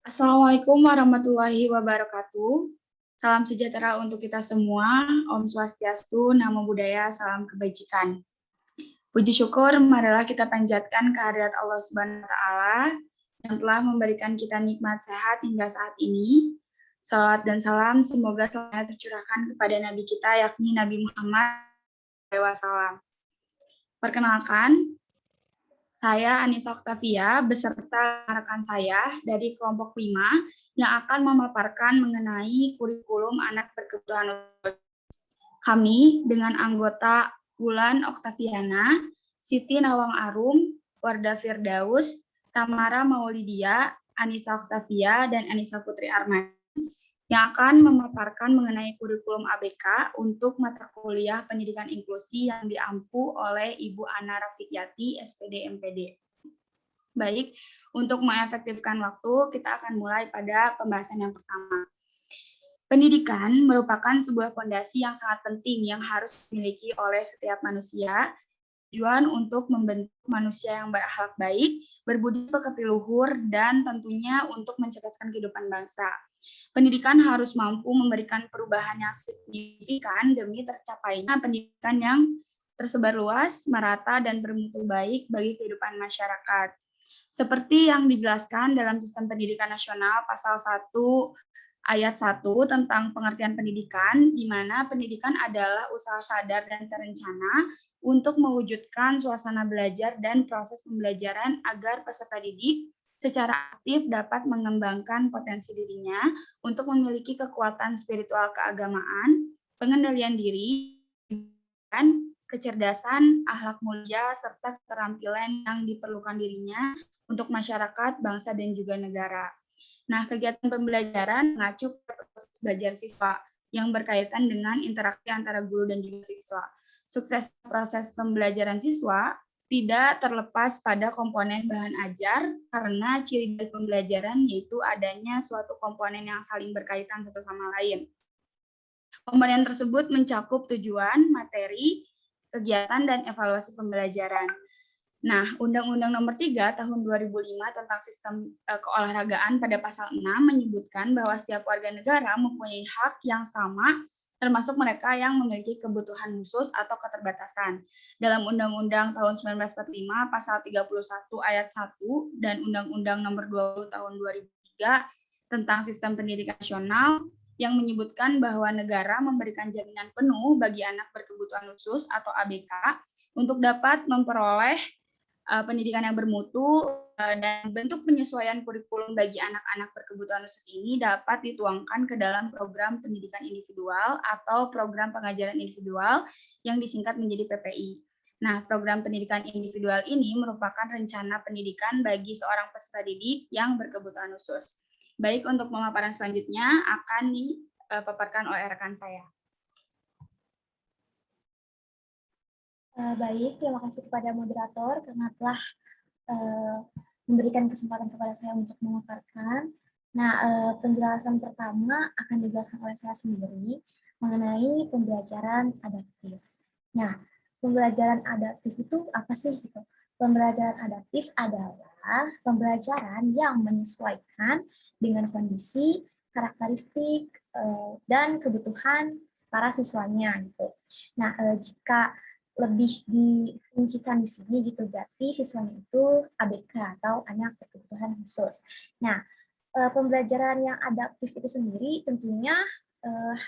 Assalamualaikum warahmatullahi wabarakatuh. Salam sejahtera untuk kita semua. Om Swastiastu, Namo Buddhaya, salam kebajikan. Puji syukur, marilah kita panjatkan kehadirat Allah Subhanahu wa Ta'ala yang telah memberikan kita nikmat sehat hingga saat ini. Salawat dan salam semoga selamanya tercurahkan kepada Nabi kita, yakni Nabi Muhammad SAW. Perkenalkan, saya Anissa Octavia beserta rekan saya dari kelompok 5 yang akan memaparkan mengenai kurikulum anak berkebutuhan khusus. Kami dengan anggota Wulan Oktaviana, Siti Nawang Arum, Warda Firdaus, Tamara Maulidia, Anissa Octavia, dan Anissa Putri Arman yang akan memaparkan mengenai kurikulum ABK untuk mata kuliah pendidikan inklusi yang diampu oleh Ibu Ana Rafikyati, SPD MPD. Baik, untuk mengefektifkan waktu, kita akan mulai pada pembahasan yang pertama. Pendidikan merupakan sebuah fondasi yang sangat penting yang harus dimiliki oleh setiap manusia, tujuan untuk membentuk manusia yang berakhlak baik, berbudi pekerti luhur, dan tentunya untuk mencerdaskan kehidupan bangsa. Pendidikan harus mampu memberikan perubahan yang signifikan demi tercapainya pendidikan yang tersebar luas, merata, dan bermutu baik bagi kehidupan masyarakat. Seperti yang dijelaskan dalam Sistem Pendidikan Nasional Pasal 1 Ayat 1 tentang pengertian pendidikan, di mana pendidikan adalah usaha sadar dan terencana untuk mewujudkan suasana belajar dan proses pembelajaran agar peserta didik secara aktif dapat mengembangkan potensi dirinya untuk memiliki kekuatan spiritual keagamaan, pengendalian diri, dan kecerdasan, akhlak mulia, serta keterampilan yang diperlukan dirinya untuk masyarakat, bangsa, dan juga negara. Nah, kegiatan pembelajaran mengacu pada proses belajar siswa yang berkaitan dengan interaksi antara guru dan juga siswa. Sukses proses pembelajaran siswa tidak terlepas pada komponen bahan ajar karena ciri dari pembelajaran yaitu adanya suatu komponen yang saling berkaitan satu sama lain. Komponen tersebut mencakup tujuan, materi, kegiatan, dan evaluasi pembelajaran. Nah, Undang-Undang Nomor 3 Tahun 2005 tentang Sistem Keolahragaan pada pasal 6 menyebutkan bahwa setiap warga negara mempunyai hak yang sama termasuk mereka yang memiliki kebutuhan khusus atau keterbatasan. Dalam Undang-Undang tahun 1945 pasal 31 ayat 1 dan Undang-Undang Nomor 20 tahun 2003 tentang Sistem Pendidikan Nasional yang menyebutkan bahwa negara memberikan jaminan penuh bagi anak berkebutuhan khusus atau ABK untuk dapat memperoleh pendidikan yang bermutu dan bentuk penyesuaian kurikulum bagi anak-anak berkebutuhan khusus ini dapat dituangkan ke dalam program pendidikan individual atau program pengajaran individual yang disingkat menjadi PPI. Nah, program pendidikan individual ini merupakan rencana pendidikan bagi seorang peserta didik yang berkebutuhan khusus. Baik, untuk pemaparan selanjutnya akan dipaparkan oleh rekan saya. Baik, terima kasih kepada moderator karena telah memberikan kesempatan kepada saya untuk memaparkan. Nah, penjelasan pertama akan dijelaskan oleh saya sendiri mengenai pembelajaran adaptif. Nah, pembelajaran adaptif itu apa sih? Gitu? Pembelajaran adaptif adalah pembelajaran yang menyesuaikan dengan kondisi, karakteristik, dan kebutuhan para siswanya. Gitu. Nah, jika lebih dirincikan di sini gitu, berarti siswanya itu ABK atau anak berkebutuhan khusus. Nah, pembelajaran yang adaptif itu sendiri tentunya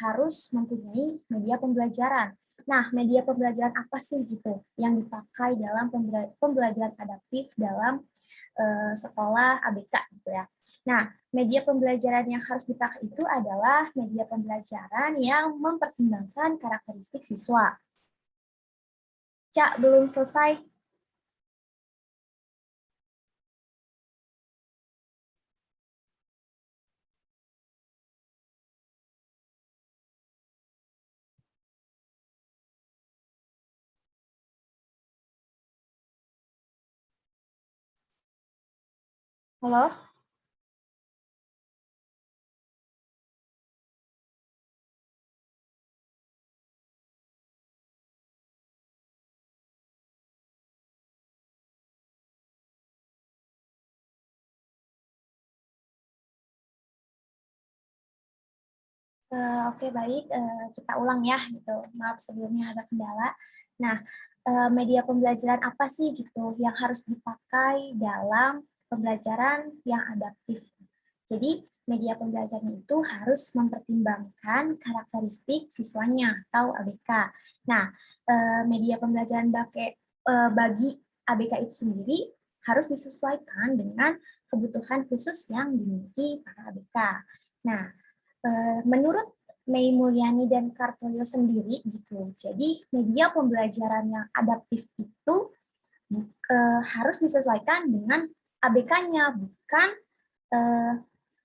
harus mempunyai media pembelajaran. Nah, media pembelajaran apa sih gitu yang dipakai dalam pembelajaran adaptif dalam sekolah ABK gitu ya. Nah, media pembelajaran yang harus dipakai itu adalah media pembelajaran yang mempertimbangkan karakteristik siswa. Cak, belum selesai. Halo? Oke, baik, kita ulang ya gitu. Maaf sebelumnya ada kendala. Nah, media pembelajaran apa sih gitu yang harus dipakai dalam pembelajaran yang adaptif? Jadi, media pembelajaran itu harus mempertimbangkan karakteristik siswanya atau ABK. Nah, media pembelajaran bagi ABK itu sendiri harus disesuaikan dengan kebutuhan khusus yang dimiliki para ABK. Nah, menurut Mei Mulyani dan Kartoyo sendiri gitu. Jadi media pembelajaran yang adaptif itu harus disesuaikan dengan ABK-nya, eh,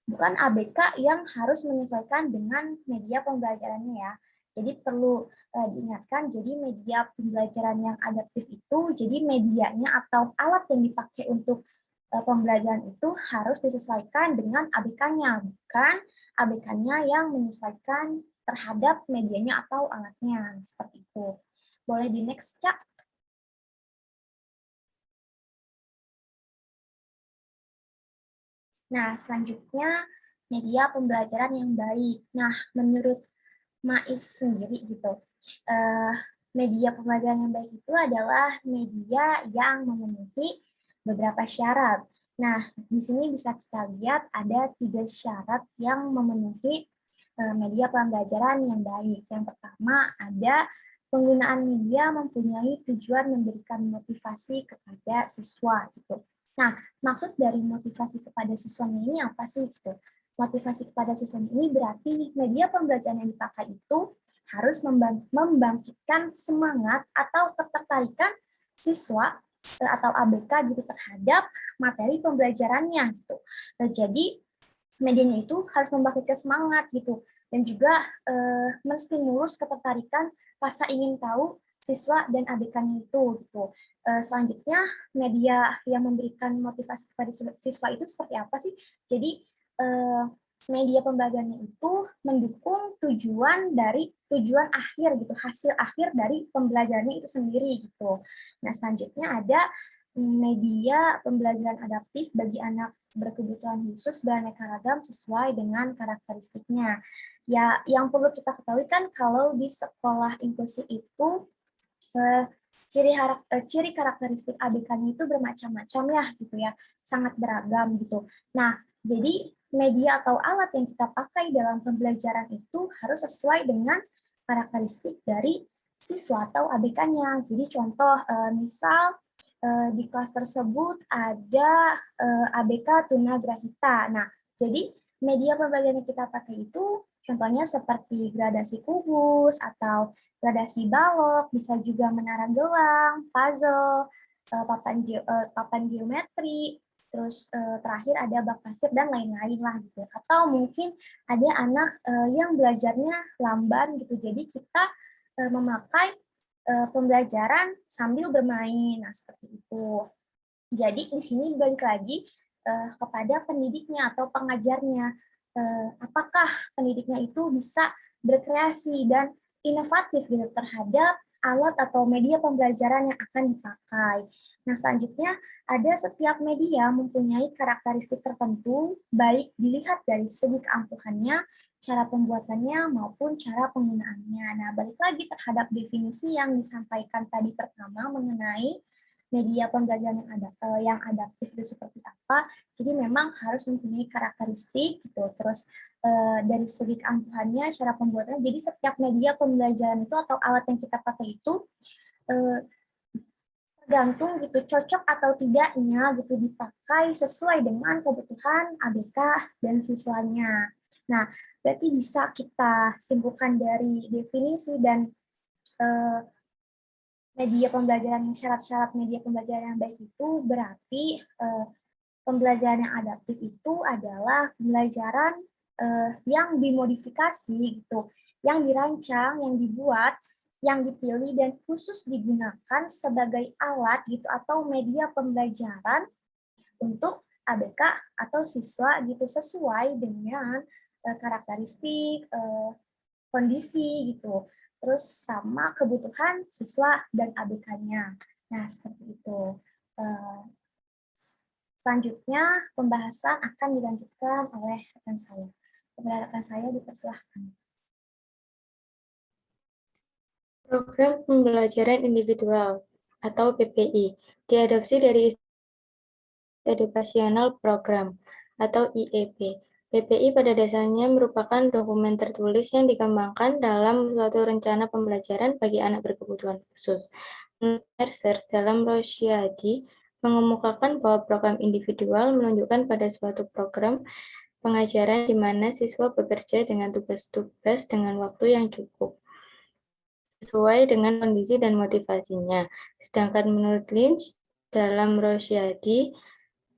bukan ABK yang harus menyesuaikan dengan media pembelajarannya ya. Jadi perlu diingatkan, jadi media pembelajaran yang adaptif itu, jadi medianya atau alat yang dipakai untuk pembelajaran itu harus disesuaikan dengan ABK-nya, bukan ABK-nya yang menyesuaikan terhadap medianya atau alatnya, seperti itu. Boleh di next, Cak? Nah, selanjutnya media pembelajaran yang baik. Nah, menurut Mais sendiri gitu, eh, media pembelajaran yang baik itu adalah media yang memenuhi beberapa syarat. Nah, di sini bisa kita lihat ada 3 syarat yang memenuhi media pembelajaran yang baik. Yang pertama ada penggunaan media mempunyai tujuan memberikan motivasi kepada siswa gitu. Nah, maksud dari motivasi kepada siswanya ini apa sih gitu? Motivasi kepada siswa ini berarti media pembelajaran yang dipakai itu harus membangkitkan semangat atau ketertarikan siswa atau ABK gitu terhadap materi pembelajarannya gitu. Jadi medianya itu harus membangkitkan semangat gitu dan juga menstimulus ketertarikan rasa ingin tahu siswa dan ABK-nya itu gitu. Selanjutnya media yang memberikan motivasi kepada siswa itu seperti apa sih? Jadi media pembelajarannya itu mendukung tujuan akhir gitu, hasil akhir dari pembelajarannya itu sendiri gitu. Nah, selanjutnya ada media pembelajaran adaptif bagi anak berkebutuhan khusus beraneka ragam sesuai dengan karakteristiknya. Ya, yang perlu kita ketahui kan kalau di sekolah inklusi itu eh, ciri karakteristik ABK-nya itu bermacam-macam ya gitu ya, sangat beragam gitu. Nah, jadi media atau alat yang kita pakai dalam pembelajaran itu harus sesuai dengan karakteristik dari siswa atau ABK-nya. Jadi contoh misal di kelas tersebut ada ABK tunagrahita. Nah, jadi media pembelajaran yang kita pakai itu contohnya seperti gradasi kubus atau gradasi balok, bisa juga menara gelang, puzzle, papan geometri, terus terakhir ada bak pasir dan lain-lain lah gitu. Atau mungkin ada anak yang belajarnya lamban gitu, jadi kita memakai pembelajaran sambil bermain, nah seperti itu. Jadi di sini balik lagi kepada pendidiknya atau pengajarnya, apakah pendidiknya itu bisa berkreasi dan inovatif gitu terhadap alat atau media pembelajaran yang akan dipakai. Nah, selanjutnya ada setiap media mempunyai karakteristik tertentu, baik dilihat dari segi keampuhannya, cara pembuatannya, maupun cara penggunaannya. Nah, balik lagi terhadap definisi yang disampaikan tadi pertama mengenai media pembelajaran yang adaptif itu seperti apa. Jadi memang harus mempunyai karakteristik gitu. Terus dari segi keampuhannya, cara pembuatannya. Jadi setiap media pembelajaran itu atau alat yang kita pakai itu eh, tergantung gitu cocok atau tidaknya gitu dipakai sesuai dengan kebutuhan ABK dan siswanya. Nah, berarti bisa kita simpulkan dari definisi dan eh, media pembelajaran syarat-syarat media pembelajaran yang baik itu berarti pembelajaran yang adaptif itu adalah pembelajaran yang dimodifikasi gitu, yang dirancang, yang dibuat, yang dipilih dan khusus digunakan sebagai alat gitu atau media pembelajaran untuk ABK atau siswa gitu sesuai dengan karakteristik kondisi gitu. Terus sama kebutuhan siswa dan ABK-nya. Nah, seperti itu. Selanjutnya, pembahasan akan dilanjutkan oleh rekan saya. Kepada rekan saya dipersilahkan. Program pembelajaran individual atau PPI diadopsi dari Educational Program atau IEP. PPI pada dasarnya merupakan dokumen tertulis yang dikembangkan dalam suatu rencana pembelajaran bagi anak berkebutuhan khusus. Mercer dalam Rosciadi mengemukakan bahwa program individual menunjukkan pada suatu program pengajaran di mana siswa bekerja dengan tugas-tugas dengan waktu yang cukup, sesuai dengan kondisi dan motivasinya. Sedangkan menurut Lynch, dalam Rosciadi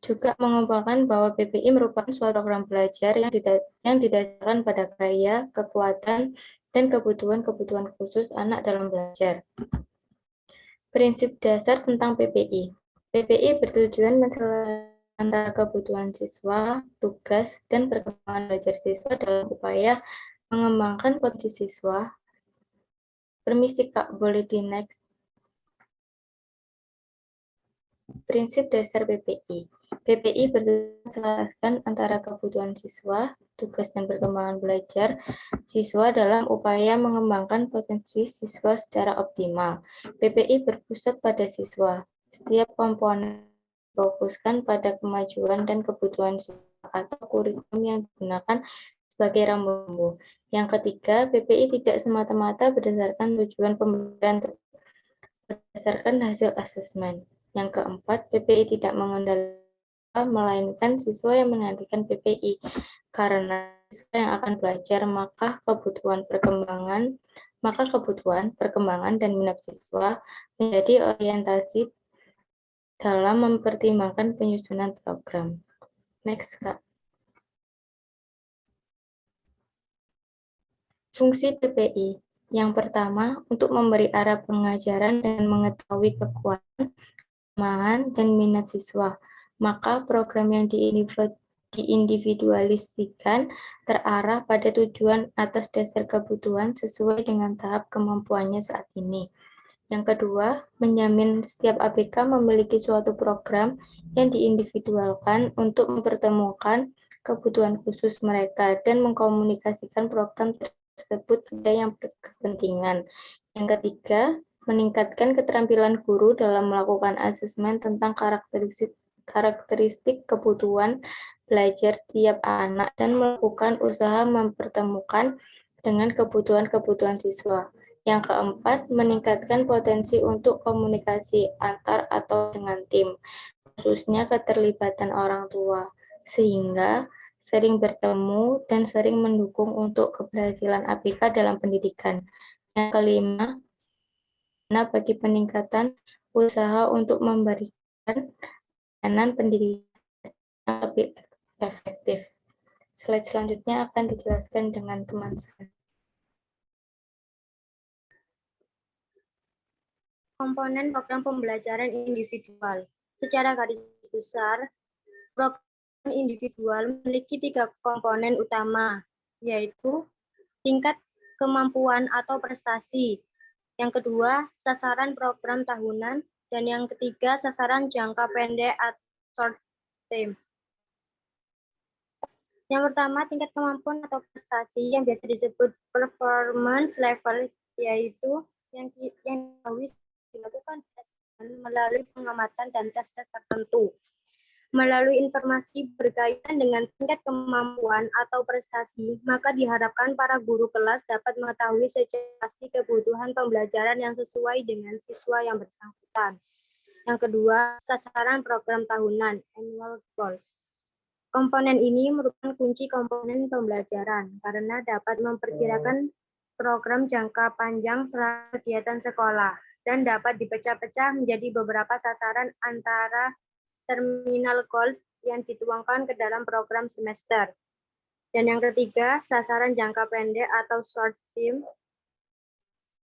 juga mengemukakan bahwa PPI merupakan suatu program belajar yang didasarkan pada gaya, kekuatan, dan kebutuhan-kebutuhan khusus anak dalam belajar. Prinsip dasar tentang PPI. PPI bertujuan menselesaikan antara kebutuhan siswa, tugas, dan perkembangan belajar siswa dalam upaya mengembangkan potensi siswa. Permisi Kak, boleh di next. Prinsip dasar PPI. PPI bertujuan menselaraskan antara kebutuhan siswa, tugas dan perkembangan belajar siswa dalam upaya mengembangkan potensi siswa secara optimal. PPI berpusat pada siswa. Setiap komponen fokuskan pada kemajuan dan kebutuhan siswa atau kurikulum yang digunakan sebagai rambu. Yang ketiga, PPI tidak semata-mata berdasarkan tujuan pembelajaran berdasarkan hasil asesmen. Yang keempat, PPI tidak mengendalikan melainkan siswa yang menantikan PPI. Karena siswa yang akan belajar, maka kebutuhan, perkembangan, dan minat siswa menjadi orientasi dalam mempertimbangkan penyusunan program. Next, Kak. Fungsi PPI. Yang pertama, untuk memberi arah pengajaran dan mengetahui kekuatan, kelemahan, dan minat siswa. Maka program yang diindividualisikan terarah pada tujuan atas dasar kebutuhan sesuai dengan tahap kemampuannya saat ini. Yang kedua, menjamin setiap ABK memiliki suatu program yang diindividualkan untuk mempertemukan kebutuhan khusus mereka dan mengkomunikasikan program tersebut kepada yang berkepentingan. Yang ketiga, meningkatkan keterampilan guru dalam melakukan asesmen tentang karakteristik kebutuhan belajar tiap anak dan melakukan usaha mempertemukan dengan kebutuhan-kebutuhan siswa. Yang keempat, meningkatkan potensi untuk komunikasi antar atau dengan tim, khususnya keterlibatan orang tua, sehingga sering bertemu dan sering mendukung untuk keberhasilan ABK dalam pendidikan. Yang kelima, bagi peningkatan usaha untuk memberikan layanan pendidikan yang lebih efektif. Slide selanjutnya akan dijelaskan dengan teman saya. Komponen program pembelajaran individual. Secara garis besar, program individual memiliki 3 komponen utama, yaitu tingkat kemampuan atau prestasi. Yang kedua, sasaran program tahunan. Dan yang ketiga, sasaran jangka pendek atau short term. Yang pertama, tingkat kemampuan atau prestasi yang biasa disebut performance level, yaitu yang dilakukan melalui pengamatan dan tes-tes tertentu. Melalui informasi berkaitan dengan tingkat kemampuan atau prestasi, maka diharapkan para guru kelas dapat mengetahui secara pasti kebutuhan pembelajaran yang sesuai dengan siswa yang bersangkutan. Yang kedua, sasaran program tahunan, annual goals. Komponen ini merupakan kunci komponen pembelajaran karena dapat memperkirakan program jangka panjang selama kegiatan sekolah dan dapat dipecah-pecah menjadi beberapa sasaran antara terminal goals yang dituangkan ke dalam program semester. Dan yang ketiga, sasaran jangka pendek atau short term.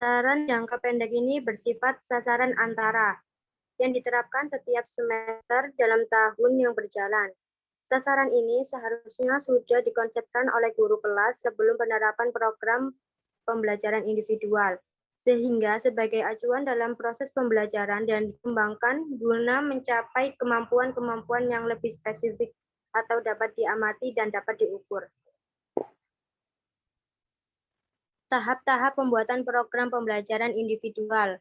Sasaran jangka pendek ini bersifat sasaran antara yang diterapkan setiap semester dalam tahun yang berjalan. Sasaran ini seharusnya sudah dikonsepkan oleh guru kelas sebelum penerapan program pembelajaran individual, sehingga sebagai acuan dalam proses pembelajaran dan dikembangkan guna mencapai kemampuan-kemampuan yang lebih spesifik atau dapat diamati dan dapat diukur. tahap-tahap pembuatan program pembelajaran individual.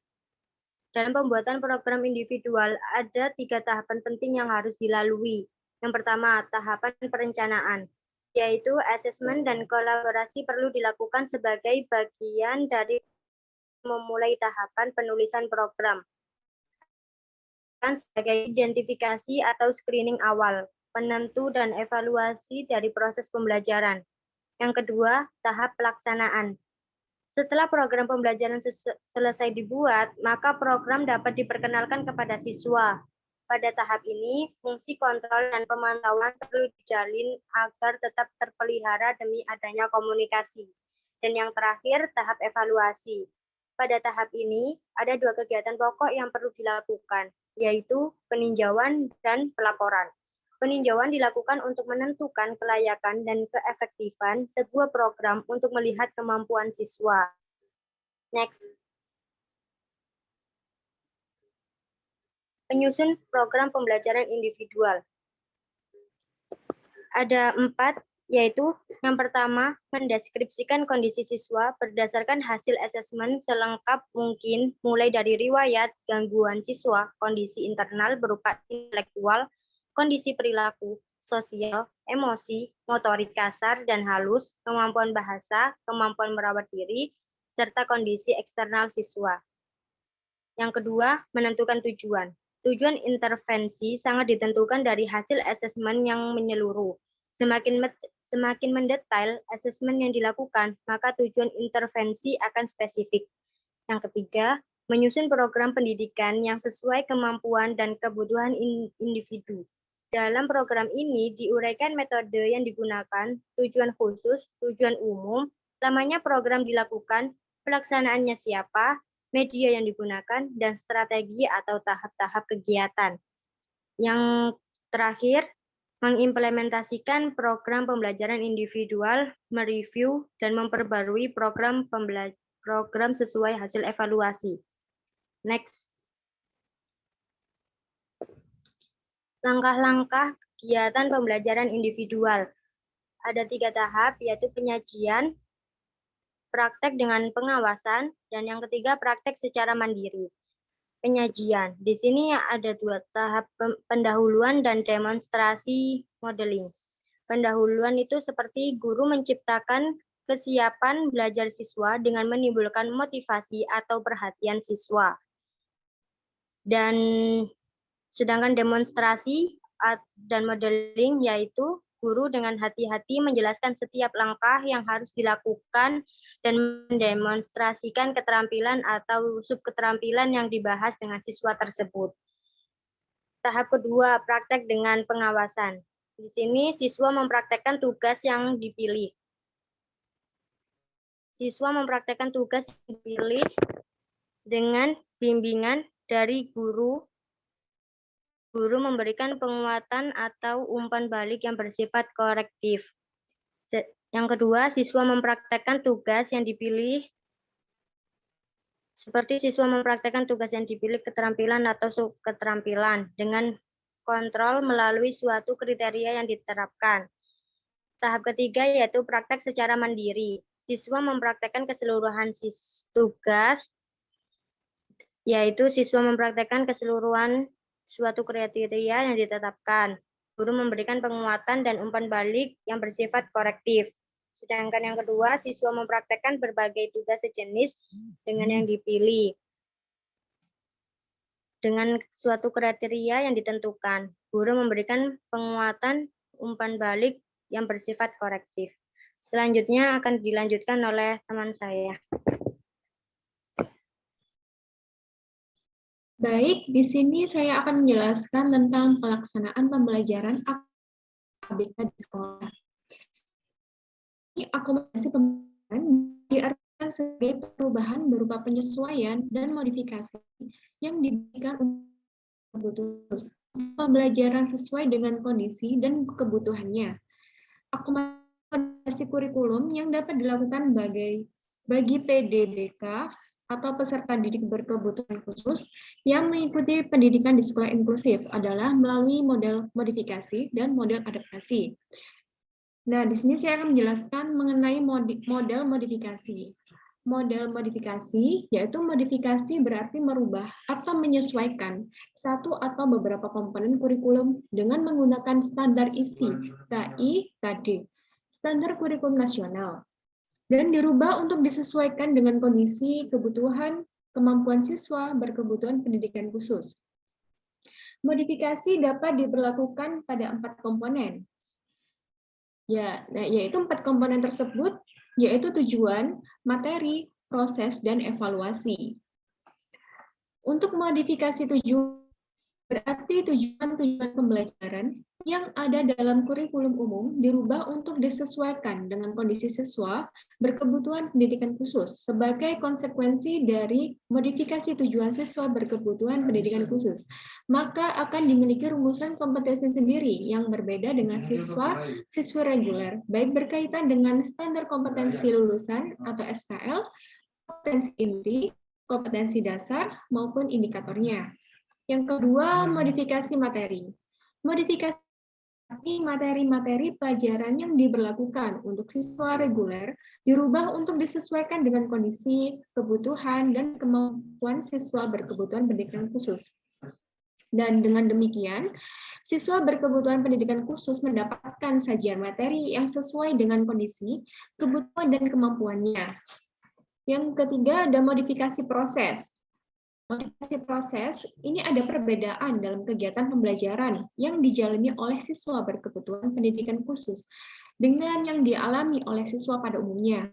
Dalam pembuatan program individual, ada 3 tahapan penting yang harus dilalui. Yang pertama, tahapan perencanaan, yaitu asesmen dan kolaborasi perlu dilakukan sebagai bagian dari memulai tahapan penulisan program. Sebagai identifikasi atau screening awal, penentu dan evaluasi dari proses pembelajaran. Yang kedua, tahap pelaksanaan. Setelah program pembelajaran selesai dibuat, maka program dapat diperkenalkan kepada siswa. Pada tahap ini, fungsi kontrol dan pemantauan perlu dijalin agar tetap terpelihara demi adanya komunikasi. Dan yang terakhir, tahap evaluasi. Pada tahap ini, ada 2 kegiatan pokok yang perlu dilakukan, yaitu peninjauan dan pelaporan. Peninjauan dilakukan untuk menentukan kelayakan dan keefektifan sebuah program untuk melihat kemampuan siswa. Next. Penyusun program pembelajaran individual. Ada 4, yaitu yang pertama, mendeskripsikan kondisi siswa berdasarkan hasil asesmen selengkap mungkin, mulai dari riwayat, gangguan siswa, kondisi internal berupa intelektual, kondisi perilaku, sosial, emosi, motorik kasar dan halus, kemampuan bahasa, kemampuan merawat diri, serta kondisi eksternal siswa. Yang kedua, menentukan tujuan. Tujuan intervensi sangat ditentukan dari hasil asesmen yang menyeluruh. Semakin mendetail asesmen yang dilakukan, maka tujuan intervensi akan spesifik. Yang ketiga, menyusun program pendidikan yang sesuai kemampuan dan kebutuhan individu. Dalam program ini diuraikan metode yang digunakan, tujuan khusus, tujuan umum, lamanya program dilakukan, pelaksanaannya siapa, media yang digunakan, dan strategi atau tahap-tahap kegiatan. Yang terakhir, mengimplementasikan program pembelajaran individual, mereview, dan memperbarui program sesuai hasil evaluasi. Next. Langkah-langkah kegiatan pembelajaran individual. Ada 3 tahap, yaitu penyajian, praktek dengan pengawasan, dan yang ketiga praktek secara mandiri. Penyajian. Di sini ada 2 tahap, pendahuluan dan demonstrasi modeling. Pendahuluan itu seperti guru menciptakan kesiapan belajar siswa dengan menimbulkan motivasi atau perhatian siswa. Dan sedangkan demonstrasi dan modeling yaitu guru dengan hati-hati menjelaskan setiap langkah yang harus dilakukan dan mendemonstrasikan keterampilan atau subketerampilan yang dibahas dengan siswa tersebut. Tahap kedua, praktek dengan pengawasan. Di sini siswa mempraktekkan tugas yang dipilih. Siswa mempraktekkan tugas yang dipilih dengan bimbingan dari guru. Guru memberikan penguatan atau umpan balik yang bersifat korektif. Yang kedua, siswa mempraktekkan tugas yang dipilih seperti siswa mempraktekkan tugas yang dipilih keterampilan atau subketerampilan dengan kontrol melalui suatu kriteria yang diterapkan. Tahap ketiga yaitu praktek secara mandiri. Siswa mempraktekkan keseluruhan tugas, yaitu siswa mempraktekkan keseluruhan suatu kriteria yang ditetapkan. Guru memberikan penguatan dan umpan balik yang bersifat korektif. Sedangkan yang kedua, siswa mempraktekkan berbagai tugas sejenis dengan yang dipilih. Dengan suatu kriteria yang ditentukan. Guru memberikan penguatan, umpan balik yang bersifat korektif. Selanjutnya akan dilanjutkan oleh teman saya. Baik, di sini saya akan menjelaskan tentang pelaksanaan pembelajaran ABK di sekolah. Ini akomodasi pembelajaran diartikan sebagai perubahan berupa penyesuaian dan modifikasi yang diberikan untuk kebutuhan pembelajaran sesuai dengan kondisi dan kebutuhannya. Akomodasi kurikulum yang dapat dilakukan bagi PDBK atau peserta didik berkebutuhan khusus yang mengikuti pendidikan di sekolah inklusif adalah melalui model modifikasi dan model adaptasi. Nah, di sini saya akan menjelaskan mengenai model modifikasi. Model modifikasi, yaitu modifikasi berarti merubah atau menyesuaikan satu atau beberapa komponen kurikulum dengan menggunakan standar isi KI, KD, standar kurikulum nasional, dan dirubah untuk disesuaikan dengan kondisi, kebutuhan, kemampuan siswa berkebutuhan pendidikan khusus. Modifikasi dapat diberlakukan pada 4 komponen. Yaitu 4 komponen tersebut, yaitu tujuan, materi, proses, dan evaluasi. Untuk modifikasi tujuan, berarti tujuan-tujuan pembelajaran yang ada dalam kurikulum umum dirubah untuk disesuaikan dengan kondisi siswa berkebutuhan pendidikan khusus sebagai konsekuensi dari modifikasi tujuan siswa berkebutuhan pendidikan khusus. Maka akan dimiliki rumusan kompetensi sendiri yang berbeda dengan siswa reguler, baik berkaitan dengan standar kompetensi lulusan atau SKL, kompetensi inti, kompetensi dasar, maupun indikatornya. Yang kedua, modifikasi materi. Modifikasi materi-materi pelajaran yang diberlakukan untuk siswa reguler dirubah untuk disesuaikan dengan kondisi, kebutuhan, dan kemampuan siswa berkebutuhan pendidikan khusus. Dan dengan demikian, siswa berkebutuhan pendidikan khusus mendapatkan sajian materi yang sesuai dengan kondisi, kebutuhan, dan kemampuannya. Yang ketiga, ada modifikasi proses. Modifikasi proses, ini ada perbedaan dalam kegiatan pembelajaran yang dijalani oleh siswa berkebutuhan pendidikan khusus dengan yang dialami oleh siswa pada umumnya.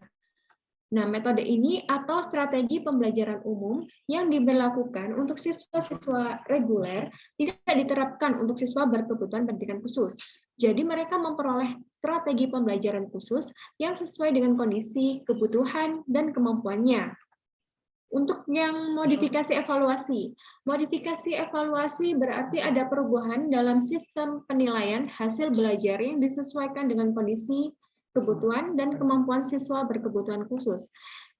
Nah, metode ini atau strategi pembelajaran umum yang diberlakukan untuk siswa-siswa reguler tidak diterapkan untuk siswa berkebutuhan pendidikan khusus. Jadi mereka memperoleh strategi pembelajaran khusus yang sesuai dengan kondisi, kebutuhan, dan kemampuannya. Untuk yang modifikasi evaluasi. Modifikasi evaluasi berarti ada perubahan dalam sistem penilaian hasil belajar yang disesuaikan dengan kondisi, kebutuhan, dan kemampuan siswa berkebutuhan khusus.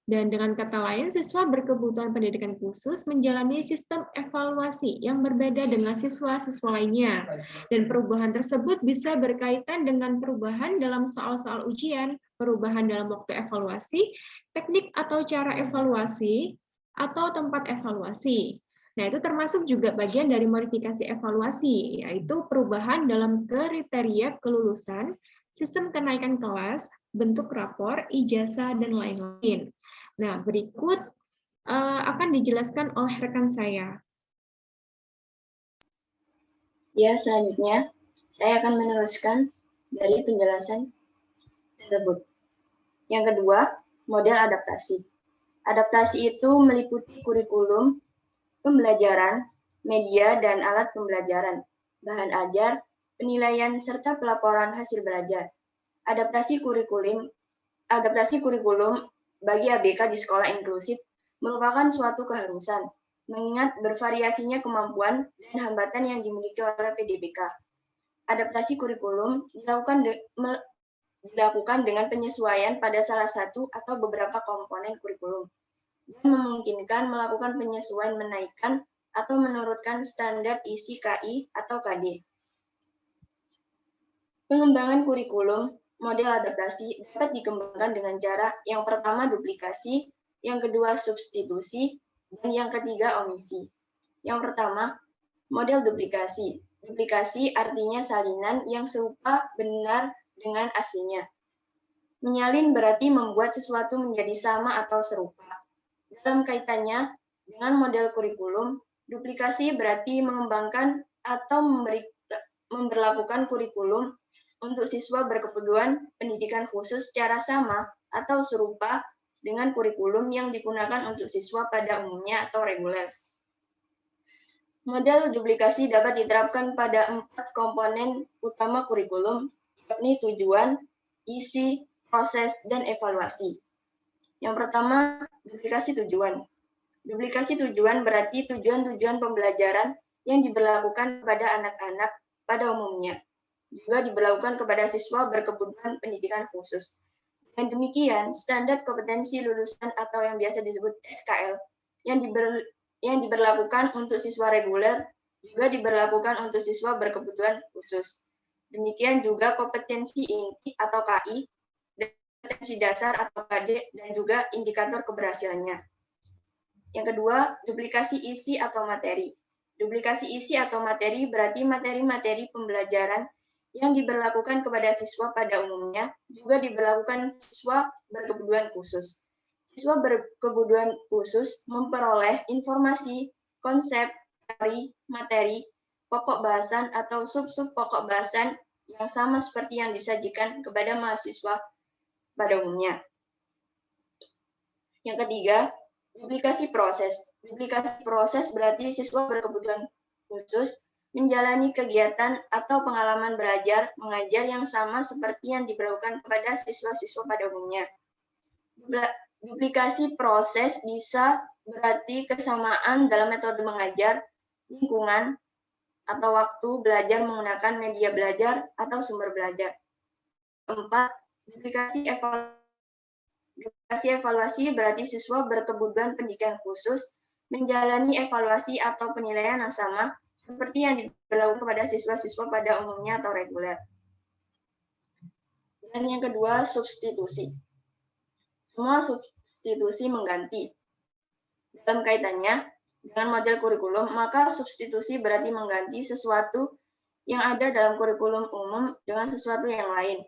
Dan dengan kata lain, siswa berkebutuhan pendidikan khusus menjalani sistem evaluasi yang berbeda dengan siswa-siswa lainnya. Dan perubahan tersebut bisa berkaitan dengan perubahan dalam soal-soal ujian, perubahan dalam waktu evaluasi, teknik atau cara evaluasi, atau tempat evaluasi. Nah, itu termasuk juga bagian dari modifikasi evaluasi, yaitu perubahan dalam kriteria kelulusan, sistem kenaikan kelas, bentuk rapor, ijazah, dan lain-lain. Nah, berikut akan dijelaskan oleh rekan saya. Ya, selanjutnya saya akan meneruskan dari penjelasan tersebut. Yang kedua, model adaptasi. Adaptasi itu meliputi kurikulum, pembelajaran, media, dan alat pembelajaran, bahan ajar, penilaian, serta pelaporan hasil belajar. Adaptasi kurikulum bagi ABK di sekolah inklusif merupakan suatu keharusan, mengingat bervariasinya kemampuan dan hambatan yang dimiliki oleh PDBK. Adaptasi kurikulum dilakukan dengan penyesuaian pada salah satu atau beberapa komponen kurikulum, dan memungkinkan melakukan penyesuaian menaikkan atau menurunkan standar isi KI atau KD. Pengembangan kurikulum model adaptasi dapat dikembangkan dengan cara yang pertama duplikasi, yang kedua substitusi, dan yang ketiga omisi. Yang pertama, model duplikasi. Duplikasi artinya salinan yang serupa benar dengan aslinya. Menyalin berarti membuat sesuatu menjadi sama atau serupa. Dalam kaitannya dengan model kurikulum, duplikasi berarti mengembangkan atau memberlakukan kurikulum untuk siswa berkebutuhan pendidikan khusus secara sama atau serupa dengan kurikulum yang digunakan untuk siswa pada umumnya atau reguler. Model duplikasi dapat diterapkan pada 4 komponen utama kurikulum, yakni tujuan, isi, proses, dan evaluasi. Yang pertama, duplikasi tujuan. Duplikasi tujuan berarti tujuan-tujuan pembelajaran yang diberlakukan pada anak-anak pada umumnya, juga diberlakukan kepada siswa berkebutuhan pendidikan khusus. Dengan demikian, standar kompetensi lulusan atau yang biasa disebut SKL yang diberlakukan untuk siswa reguler juga diberlakukan untuk siswa berkebutuhan khusus. Demikian juga kompetensi inti atau KI kompetensi dasar atau KD, dan juga indikator keberhasilannya. Yang kedua, duplikasi isi atau materi. Duplikasi isi atau materi berarti materi-materi pembelajaran yang diberlakukan kepada siswa pada umumnya juga diberlakukan siswa berkebutuhan khusus. Siswa berkebutuhan khusus memperoleh informasi, konsep, teori, materi, pokok bahasan atau sub-sub pokok bahasan yang sama seperti yang disajikan kepada mahasiswa pada umumnya. Yang ketiga, duplikasi proses. Duplikasi proses berarti siswa berkebutuhan khusus menjalani kegiatan atau pengalaman belajar mengajar yang sama seperti yang diberlakukan kepada siswa-siswa pada umumnya. Duplikasi proses bisa berarti kesamaan dalam metode mengajar, lingkungan, atau waktu belajar menggunakan media belajar atau sumber belajar. 4. Duplikasi evaluasi berarti siswa berkebutuhan pendidikan khusus menjalani evaluasi atau penilaian yang sama seperti yang diberlakukan kepada siswa-siswa pada umumnya atau reguler. Dan yang kedua, substitusi. Semua substitusi mengganti. Dalam kaitannya dengan model kurikulum, maka substitusi berarti mengganti sesuatu yang ada dalam kurikulum umum dengan sesuatu yang lain.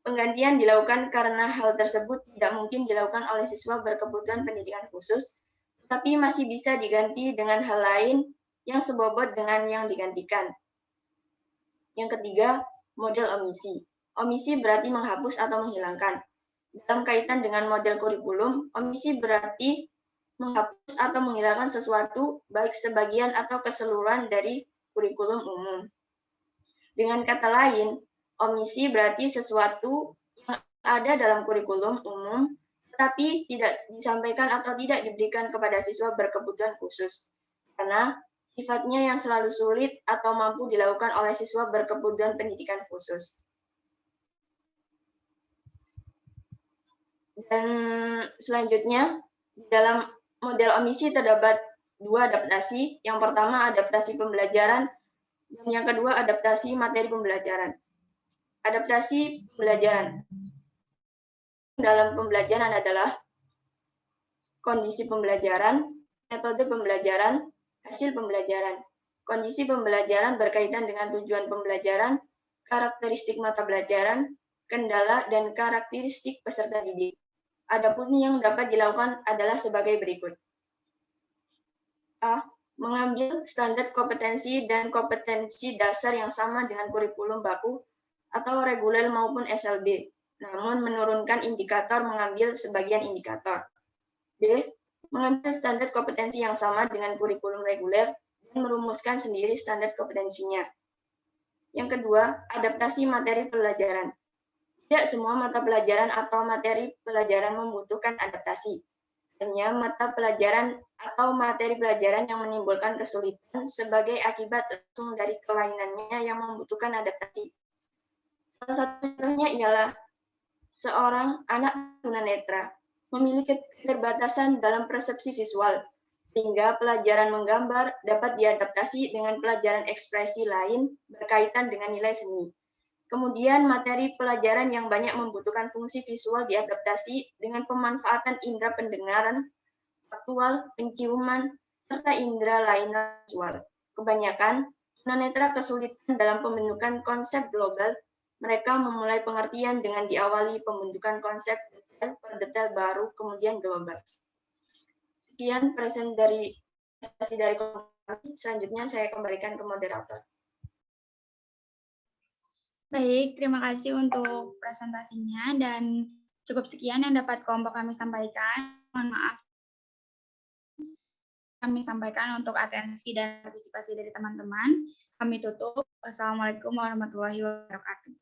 Penggantian dilakukan karena hal tersebut tidak mungkin dilakukan oleh siswa berkebutuhan pendidikan khusus, tetapi masih bisa diganti dengan hal lain yang sebobot dengan yang digantikan. Yang ketiga, model omisi. Omisi berarti menghapus atau menghilangkan. Dalam kaitan dengan model kurikulum, omisi berarti menghapus atau menghilangkan sesuatu, baik sebagian atau keseluruhan dari kurikulum umum. Dengan kata lain, omisi berarti sesuatu yang ada dalam kurikulum umum, tetapi tidak disampaikan atau tidak diberikan kepada siswa berkebutuhan khusus, karena sifatnya yang selalu sulit atau mampu dilakukan oleh siswa berkebutuhan pendidikan khusus. Dan selanjutnya, dalam model omisi terdapat dua adaptasi. Yang pertama, adaptasi pembelajaran, dan yang kedua, adaptasi materi pembelajaran. Adaptasi pembelajaran. Dalam pembelajaran adalah kondisi pembelajaran, metode pembelajaran, hasil pembelajaran. Kondisi pembelajaran berkaitan dengan tujuan pembelajaran, karakteristik mata pelajaran, kendala, dan karakteristik peserta didik. Adapun yang dapat dilakukan adalah sebagai berikut. A. Mengambil standar kompetensi dan kompetensi dasar yang sama dengan kurikulum baku atau reguler maupun SLB, namun menurunkan indikator mengambil sebagian indikator. B. Mengambil standar kompetensi yang sama dengan kurikulum reguler dan merumuskan sendiri standar kompetensinya. Yang kedua, adaptasi materi pelajaran. Tidak semua mata pelajaran atau materi pelajaran membutuhkan adaptasi. Hanya mata pelajaran atau materi pelajaran yang menimbulkan kesulitan sebagai akibat langsung dari kelainannya yang membutuhkan adaptasi. Salah satu contohnya ialah seorang anak tunanetra memiliki keterbatasan dalam persepsi visual, sehingga pelajaran menggambar dapat diadaptasi dengan pelajaran ekspresi lain berkaitan dengan nilai seni. Kemudian materi pelajaran yang banyak membutuhkan fungsi visual diadaptasi dengan pemanfaatan indera pendengaran, faktual, penciuman, serta indera lainnya visual. Kebanyakan tunanetra kesulitan dalam pembentukan konsep global. Mereka memulai pengertian dengan diawali pembentukan konsep detail per detail baru, kemudian global. Sekian presentasi dari kami. Selanjutnya saya kembalikan ke moderator. Baik, terima kasih untuk presentasinya dan cukup sekian yang dapat kelompok kami sampaikan. Mohon maaf kami sampaikan untuk atensi dan partisipasi dari teman-teman. Kami tutup. Wassalamualaikum warahmatullahi wabarakatuh.